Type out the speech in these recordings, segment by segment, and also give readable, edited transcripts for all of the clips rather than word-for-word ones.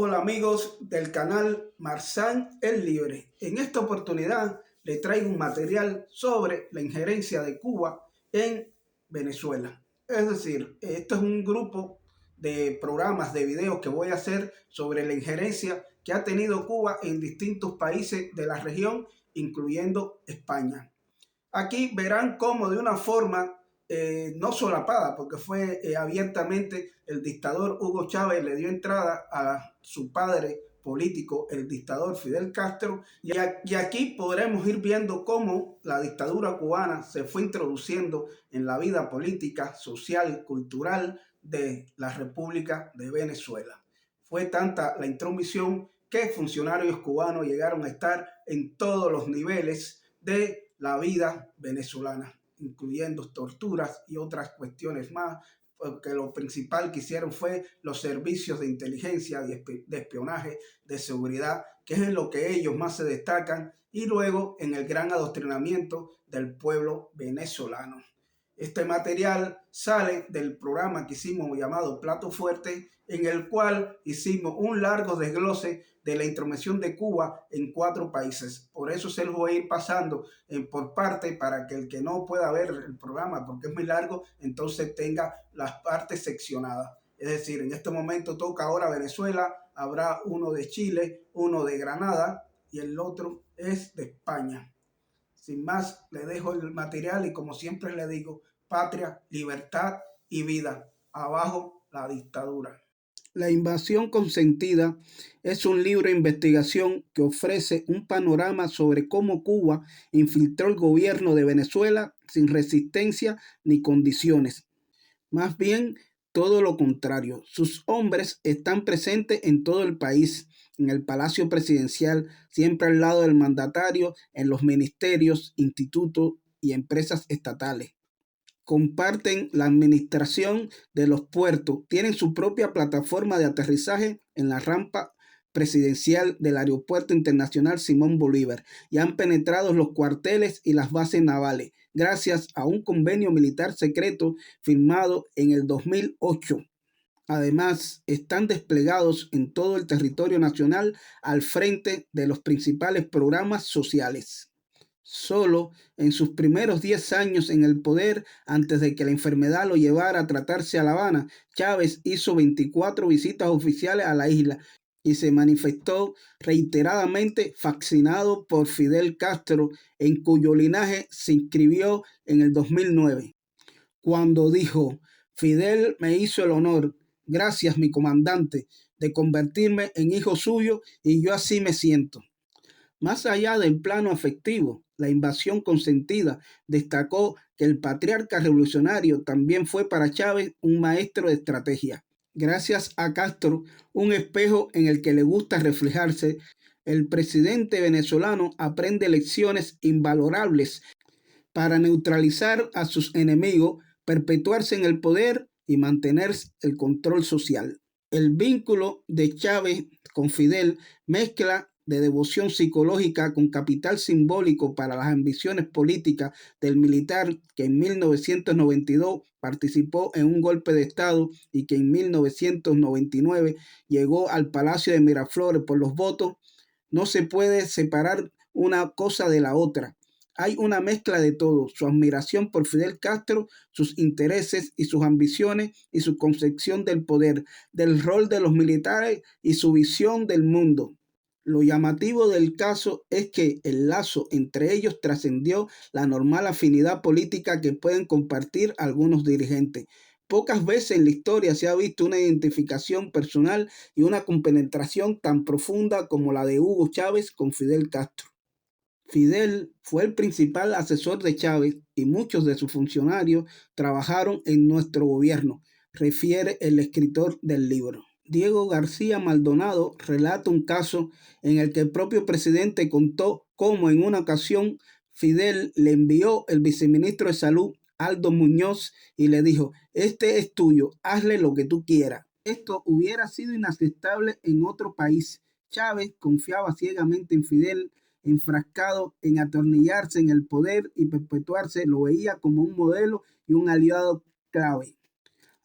Hola amigos del canal Marsan el Libre. En esta oportunidad les traigo un material sobre la injerencia de Cuba en Venezuela. Es decir, esto es un grupo de programas, de videos que voy a hacer sobre la injerencia que ha tenido Cuba en distintos países de la región, incluyendo España. Aquí verán cómo de una forma no solapada, porque fue abiertamente el dictador Hugo Chávez le dio entrada a su padre político, el dictador Fidel Castro, y aquí podremos ir viendo cómo la dictadura cubana se fue introduciendo en la vida política, social, cultural de la República de Venezuela. Fue tanta la intromisión que funcionarios cubanos llegaron a estar en todos los niveles de la vida venezolana, incluyendo torturas y otras cuestiones más, porque lo principal que hicieron fue los servicios de inteligencia, de espionaje, de seguridad, que es en lo que ellos más se destacan, y luego en el gran adoctrinamiento del pueblo venezolano. Este material sale del programa que hicimos llamado Plato Fuerte, en el cual hicimos un largo desglose de la intromisión de Cuba en 4 países. Por eso se los voy a ir pasando por parte para que el que no pueda ver el programa, porque es muy largo, entonces tenga las partes seccionadas. Es decir, en este momento toca ahora Venezuela, habrá uno de Chile, uno de Granada y el otro es de España. Sin más, le dejo el material y como siempre le digo, patria, libertad y vida. Abajo la dictadura. La invasión consentida es un libro de investigación que ofrece un panorama sobre cómo Cuba infiltró el gobierno de Venezuela sin resistencia ni condiciones. Más bien, todo lo contrario. Sus hombres están presentes en todo el país, en el Palacio Presidencial, siempre al lado del mandatario, en los ministerios, institutos y empresas estatales. Comparten la administración de los puertos, tienen su propia plataforma de aterrizaje en la rampa presidencial del Aeropuerto Internacional Simón Bolívar y han penetrado los cuarteles y las bases navales gracias a un convenio militar secreto firmado en el 2008. Además, están desplegados en todo el territorio nacional al frente de los principales programas sociales. Solo en sus primeros 10 años en el poder, antes de que la enfermedad lo llevara a tratarse a La Habana, Chávez hizo 24 visitas oficiales a la isla y se manifestó reiteradamente fascinado por Fidel Castro, en cuyo linaje se inscribió en el 2009, cuando dijo: Fidel me hizo el honor, gracias mi comandante, de convertirme en hijo suyo y yo así me siento. Más allá del plano afectivo, la invasión consentida destacó que el patriarca revolucionario también fue para Chávez un maestro de estrategia. Gracias a Castro, un espejo en el que le gusta reflejarse, el presidente venezolano aprende lecciones invalorables para neutralizar a sus enemigos, perpetuarse en el poder y mantener el control social. El vínculo de Chávez con Fidel mezcla de devoción psicológica con capital simbólico para las ambiciones políticas del militar que en 1992 participó en un golpe de Estado y que en 1999 llegó al Palacio de Miraflores por los votos. No se puede separar una cosa de la otra. Hay una mezcla de todo: su admiración por Fidel Castro, sus intereses y sus ambiciones y su concepción del poder, del rol de los militares y su visión del mundo. Lo llamativo del caso es que el lazo entre ellos trascendió la normal afinidad política que pueden compartir algunos dirigentes. Pocas veces en la historia se ha visto una identificación personal y una compenetración tan profunda como la de Hugo Chávez con Fidel Castro. Fidel fue el principal asesor de Chávez y muchos de sus funcionarios trabajaron en nuestro gobierno, refiere el escritor del libro. Diego García Maldonado relata un caso en el que el propio presidente contó cómo en una ocasión Fidel le envió el viceministro de Salud, Aldo Muñoz, y le dijo: este es tuyo, hazle lo que tú quieras. Esto hubiera sido inaceptable en otro país. Chávez confiaba ciegamente en Fidel, enfrascado en atornillarse en el poder y perpetuarse, lo veía como un modelo y un aliado clave.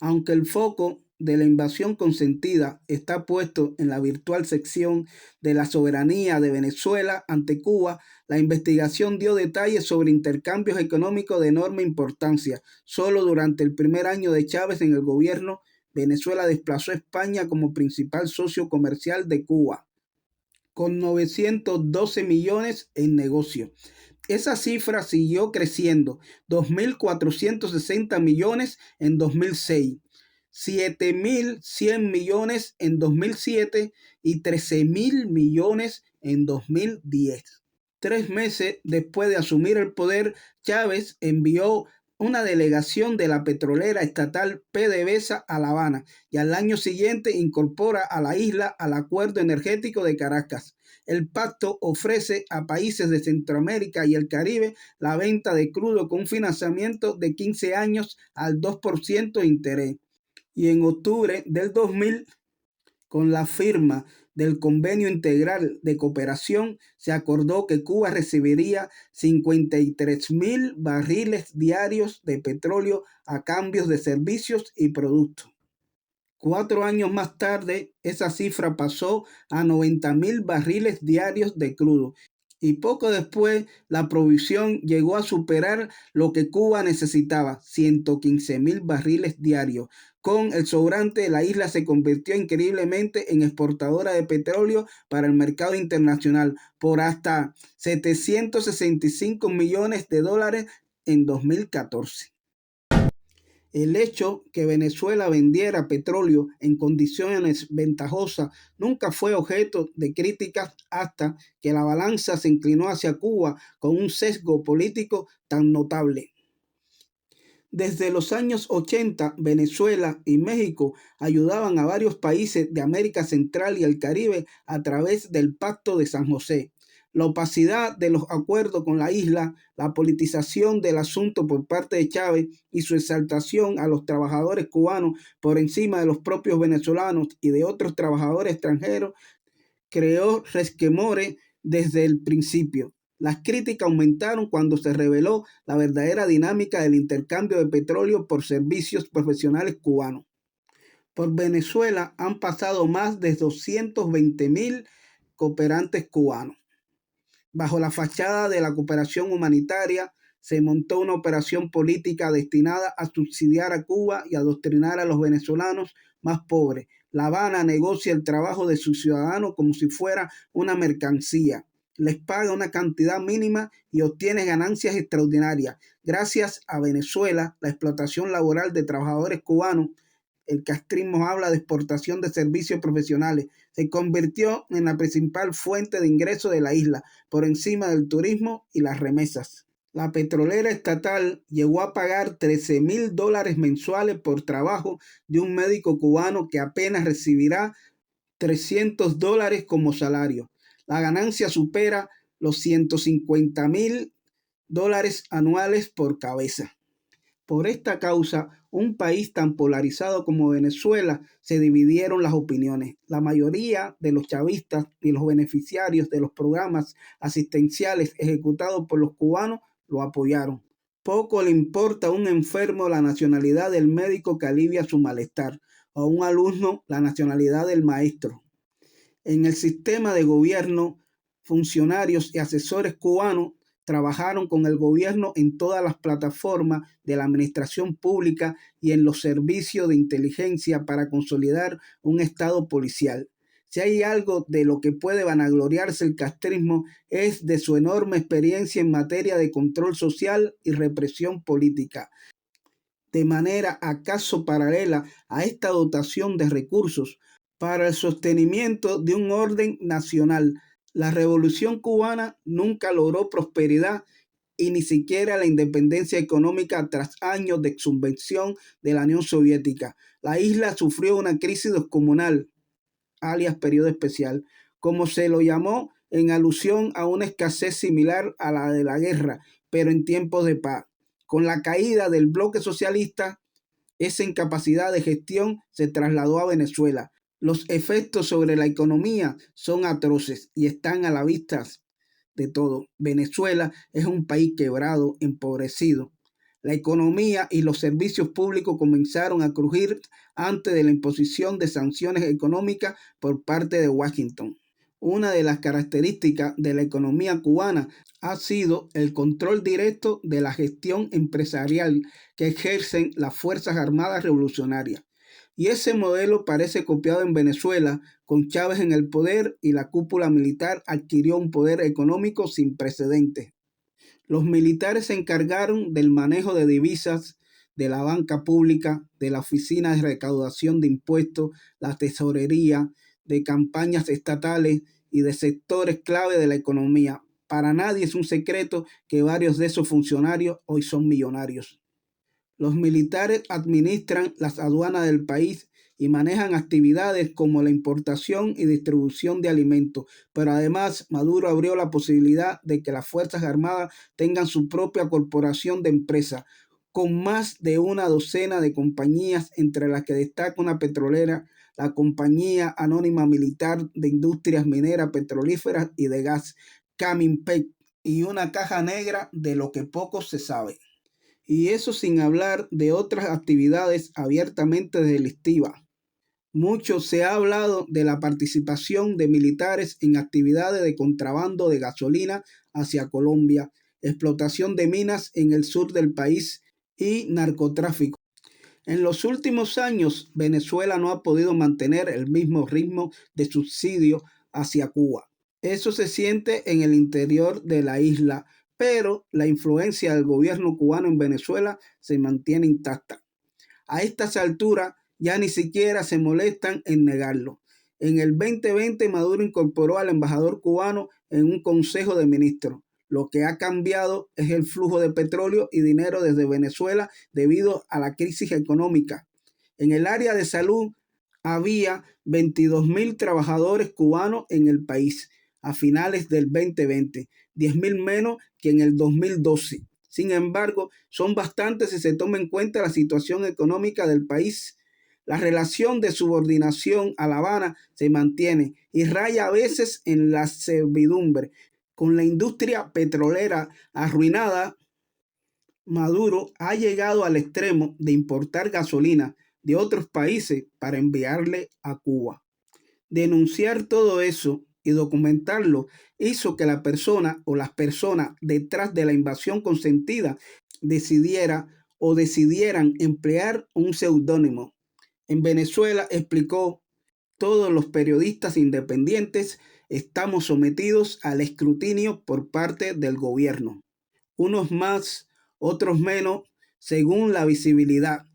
Aunque el foco de la invasión consentida está puesto en la virtual sección de la soberanía de Venezuela ante Cuba, la investigación dio detalles sobre intercambios económicos de enorme importancia. Solo durante el primer año de Chávez en el gobierno, Venezuela desplazó a España como principal socio comercial de Cuba, con 912 millones en negocio. Esa cifra siguió creciendo, 2.460 millones en 2006, 7.100 millones en 2007 y 13.000 millones en 2010. 3 meses después de asumir el poder, Chávez envió una delegación de la petrolera estatal PDVSA a La Habana y al año siguiente incorpora a la isla al Acuerdo Energético de Caracas. El pacto ofrece a países de Centroamérica y el Caribe la venta de crudo con un financiamiento de 15 años al 2% de interés. Y en octubre del 2000, con la firma del Convenio Integral de Cooperación, se acordó que Cuba recibiría 53.000 barriles diarios de petróleo a cambio de servicios y productos. 4 años más tarde, esa cifra pasó a 90.000 barriles diarios de crudo. Y poco después, la provisión llegó a superar lo que Cuba necesitaba, 115.000 barriles diarios. Con el sobrante, la isla se convirtió increíblemente en exportadora de petróleo para el mercado internacional por hasta 765 millones de dólares en 2014. El hecho que Venezuela vendiera petróleo en condiciones ventajosas nunca fue objeto de críticas hasta que la balanza se inclinó hacia Cuba con un sesgo político tan notable. Desde los años 80, Venezuela y México ayudaban a varios países de América Central y el Caribe a través del Pacto de San José. La opacidad de los acuerdos con la isla, la politización del asunto por parte de Chávez y su exaltación a los trabajadores cubanos por encima de los propios venezolanos y de otros trabajadores extranjeros creó resquemores desde el principio. Las críticas aumentaron cuando se reveló la verdadera dinámica del intercambio de petróleo por servicios profesionales cubanos. Por Venezuela han pasado más de 220.000 cooperantes cubanos. Bajo la fachada de la cooperación humanitaria, se montó una operación política destinada a subsidiar a Cuba y adoctrinar a los venezolanos más pobres. La Habana negocia el trabajo de sus ciudadanos como si fuera una mercancía. Les paga una cantidad mínima y obtiene ganancias extraordinarias. Gracias a Venezuela, la explotación laboral de trabajadores cubanos, el castrismo habla de exportación de servicios profesionales, se convirtió en la principal fuente de ingresos de la isla, por encima del turismo y las remesas. La petrolera estatal llegó a pagar $13.000 mensuales por trabajo de un médico cubano que apenas recibirá $300 como salario. La ganancia supera los $150.000 anuales por cabeza. Por esta causa, un país tan polarizado como Venezuela, se dividieron las opiniones. La mayoría de los chavistas y los beneficiarios de los programas asistenciales ejecutados por los cubanos lo apoyaron. Poco le importa a un enfermo la nacionalidad del médico que alivia su malestar, o a un alumno la nacionalidad del maestro. En el sistema de gobierno, funcionarios y asesores cubanos trabajaron con el gobierno en todas las plataformas de la administración pública y en los servicios de inteligencia para consolidar un estado policial. Si hay algo de lo que puede vanagloriarse el castrismo es de su enorme experiencia en materia de control social y represión política. De manera acaso paralela a esta dotación de recursos para el sostenimiento de un orden nacional, la Revolución cubana nunca logró prosperidad y ni siquiera la independencia económica tras años de subvención de la Unión Soviética. La isla sufrió una crisis descomunal, alias periodo especial, como se lo llamó en alusión a una escasez similar a la de la guerra, pero en tiempos de paz. Con la caída del bloque socialista, esa incapacidad de gestión se trasladó a Venezuela. Los efectos sobre la economía son atroces y están a la vista de todo. Venezuela es un país quebrado, empobrecido. La economía y los servicios públicos comenzaron a crujir antes de la imposición de sanciones económicas por parte de Washington. Una de las características de la economía cubana ha sido el control directo de la gestión empresarial que ejercen las Fuerzas Armadas Revolucionarias. Y ese modelo parece copiado en Venezuela, con Chávez en el poder, y la cúpula militar adquirió un poder económico sin precedentes. Los militares se encargaron del manejo de divisas, de la banca pública, de la oficina de recaudación de impuestos, la tesorería, de campañas estatales y de sectores clave de la economía. Para nadie es un secreto que varios de esos funcionarios hoy son millonarios. Los militares administran las aduanas del país y manejan actividades como la importación y distribución de alimentos, pero además Maduro abrió la posibilidad de que las Fuerzas Armadas tengan su propia corporación de empresas, con más de una docena de compañías, entre las que destaca una petrolera, la Compañía Anónima Militar de Industrias Mineras, Petrolíferas y de Gas, Caminpec, y una caja negra de lo que poco se sabe. Y eso sin hablar de otras actividades abiertamente delictivas. Mucho se ha hablado de la participación de militares en actividades de contrabando de gasolina hacia Colombia, explotación de minas en el sur del país y narcotráfico. En los últimos años, Venezuela no ha podido mantener el mismo ritmo de subsidio hacia Cuba. Eso se siente en el interior de la isla, pero la influencia del gobierno cubano en Venezuela se mantiene intacta. A estas alturas ya ni siquiera se molestan en negarlo. En el 2020 Maduro incorporó al embajador cubano en un consejo de ministros. Lo que ha cambiado es el flujo de petróleo y dinero desde Venezuela debido a la crisis económica. En el área de salud había 22.000 trabajadores cubanos en el país a finales del 2020, 10.000 menos que en el 2012. Sin embargo, son bastantes si se toma en cuenta la situación económica del país. La relación de subordinación a La Habana se mantiene y raya a veces en la servidumbre. Con la industria petrolera arruinada, Maduro ha llegado al extremo de importar gasolina de otros países para enviarle a Cuba. Denunciar todo eso y documentarlo hizo que la persona o las personas detrás de la invasión consentida decidieran emplear un seudónimo. En Venezuela, explicó, todos los periodistas independientes estamos sometidos al escrutinio por parte del gobierno. Unos más, otros menos, según la visibilidad.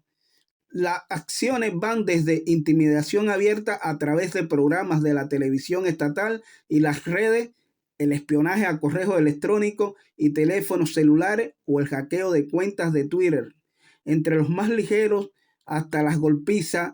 Las acciones van desde intimidación abierta a través de programas de la televisión estatal y las redes, el espionaje a correo electrónico y teléfonos celulares o el hackeo de cuentas de Twitter. Entre los más ligeros, hasta las golpizas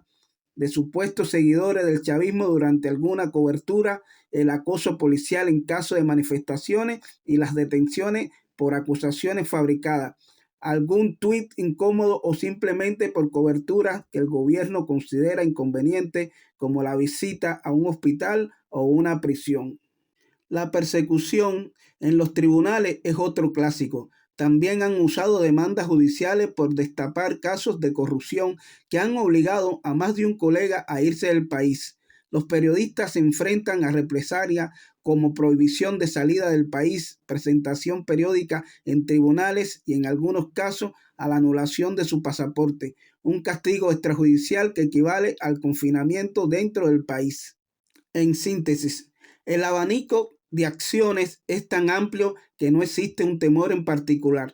de supuestos seguidores del chavismo durante alguna cobertura, el acoso policial en caso de manifestaciones y las detenciones por acusaciones fabricadas, algún tuit incómodo o simplemente por cobertura que el gobierno considera inconveniente, como la visita a un hospital o una prisión. La persecución en los tribunales es otro clásico. También han usado demandas judiciales por destapar casos de corrupción que han obligado a más de un colega a irse del país. Los periodistas se enfrentan a represalias como prohibición de salida del país, presentación periódica en tribunales y en algunos casos a la anulación de su pasaporte, un castigo extrajudicial que equivale al confinamiento dentro del país. En síntesis, el abanico de acciones es tan amplio que no existe un temor en particular,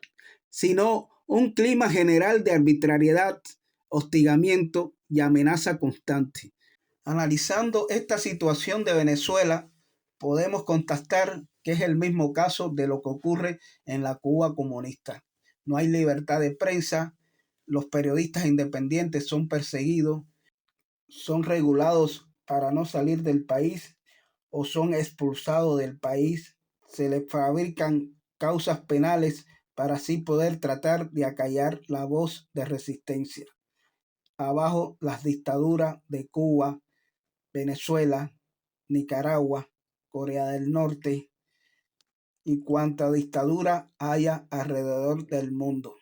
sino un clima general de arbitrariedad, hostigamiento y amenaza constante. Analizando esta situación de Venezuela, podemos constatar que es el mismo caso de lo que ocurre en la Cuba comunista. No hay libertad de prensa, los periodistas independientes son perseguidos, son regulados para no salir del país o son expulsados del país, se les fabrican causas penales para así poder tratar de acallar la voz de resistencia. Abajo las dictaduras de Cuba, Venezuela, Nicaragua, Corea del Norte y cuanta dictadura haya alrededor del mundo.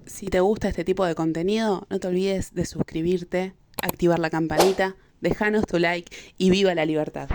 Si te gusta este tipo de contenido, no te olvides de suscribirte, activar la campanita, dejanos tu like y viva la libertad.